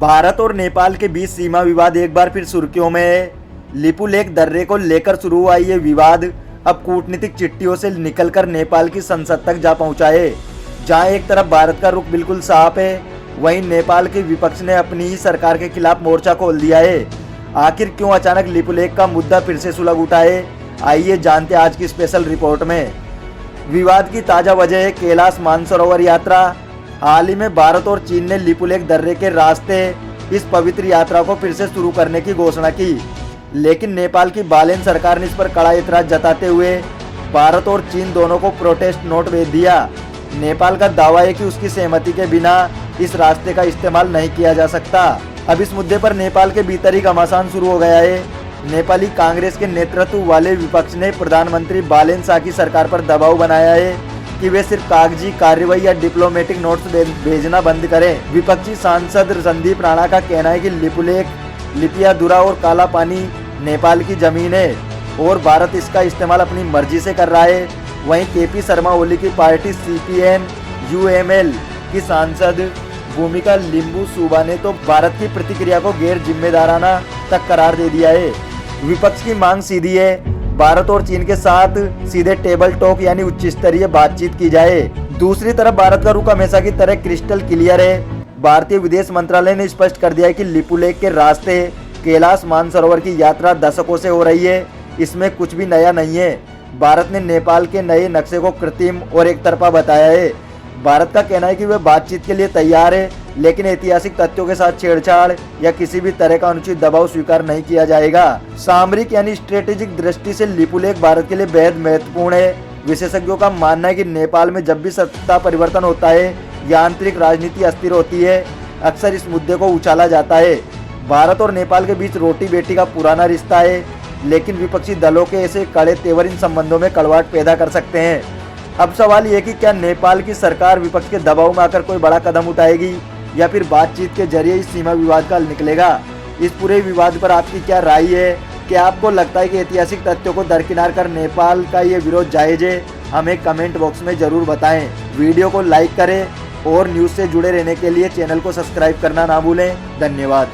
भारत और नेपाल के बीच सीमा विवाद एक बार फिर सुर्खियों में है। लिपुलेख दर्रे को लेकर शुरू हुआ ये विवाद अब कूटनीतिक चिट्ठियों से निकलकर नेपाल की संसद तक जा पहुंचा है। जहां एक तरफ भारत का रुख बिल्कुल साफ है, वहीं नेपाल के विपक्ष ने अपनी ही सरकार के खिलाफ मोर्चा खोल दिया है। आखिर क्यों अचानक लिपुलेख का मुद्दा फिर से सुलग उठा है, आइए जानते आज की स्पेशल रिपोर्ट में। विवाद की ताज़ा वजह है कैलाश मानसरोवर यात्रा। हाल ही में भारत और चीन ने लिपुलेख दर्रे के रास्ते इस पवित्र यात्रा को फिर से शुरू करने की घोषणा की, लेकिन नेपाल की बालेन सरकार ने इस पर कड़ा एतराज जताते हुए भारत और चीन दोनों को प्रोटेस्ट नोट भेज दिया। नेपाल का दावा है कि उसकी सहमति के बिना इस रास्ते का इस्तेमाल नहीं किया जा सकता। अब इस मुद्दे पर नेपाल के भीतर ही घमासान शुरू हो गया है। नेपाली कांग्रेस के नेतृत्व वाले विपक्ष ने प्रधानमंत्री बालेन शाह की सरकार पर दबाव बनाया है कि वे सिर्फ कागजी कार्रवाई या डिप्लोमेटिक नोट्स भेजना बंद करें। विपक्षी सांसद संदीप राणा का कहना है कि लिपुलेख, लिपियाधुरा और काला पानी नेपाल की जमीन है और भारत इसका इस्तेमाल अपनी मर्जी से कर रहा है। वहीं केपी शर्मा ओली की पार्टी सीपीएम यूएमएल की सांसद भूमिका लिंबू सुबा ने तो भारत की प्रतिक्रिया को गैर जिम्मेदाराना तक करार दे दिया है। विपक्ष की मांग सीधी है, भारत और चीन के साथ सीधे टेबल टॉक यानी उच्च स्तरीय बातचीत की जाए। दूसरी तरफ भारत का रुख हमेशा की तरह क्रिस्टल क्लियर है। भारतीय विदेश मंत्रालय ने स्पष्ट कर दिया है कि लिपुलेख के रास्ते कैलाश मानसरोवर की यात्रा दशकों से हो रही है, इसमें कुछ भी नया नहीं है। भारत ने नेपाल के नए नक्शे को कृत्रिम और एक तरफा बताया है। भारत का कहना है कि वह बातचीत के लिए तैयार है, लेकिन ऐतिहासिक तथ्यों के साथ छेड़छाड़ या किसी भी तरह का अनुचित दबाव स्वीकार नहीं किया जाएगा। सामरिक यानी स्ट्रेटेजिक दृष्टि से लिपुलेख भारत के लिए बेहद महत्वपूर्ण है। विशेषज्ञों का मानना है कि नेपाल में जब भी सत्ता परिवर्तन होता है या आंतरिक राजनीति अस्थिर होती है, अक्सर इस मुद्दे को उछाला जाता है। भारत और नेपाल के बीच रोटी बेटी का पुराना रिश्ता है, लेकिन विपक्षी दलों के ऐसे कड़े तेवर इन संबंधों में कड़वाहट पैदा कर सकते हैं। अब सवाल ये कि क्या नेपाल की सरकार विपक्ष के दबाव में आकर कोई बड़ा कदम उठाएगी या फिर बातचीत के जरिए इस सीमा विवाद का हल निकलेगा। इस पूरे विवाद पर आपकी क्या राय है? क्या आपको लगता है कि ऐतिहासिक तथ्यों को दरकिनार कर नेपाल का ये विरोध जायज है? हमें कमेंट बॉक्स में जरूर बताएं। वीडियो को लाइक करें और न्यूज़ से जुड़े रहने के लिए चैनल को सब्सक्राइब करना ना भूलें। धन्यवाद।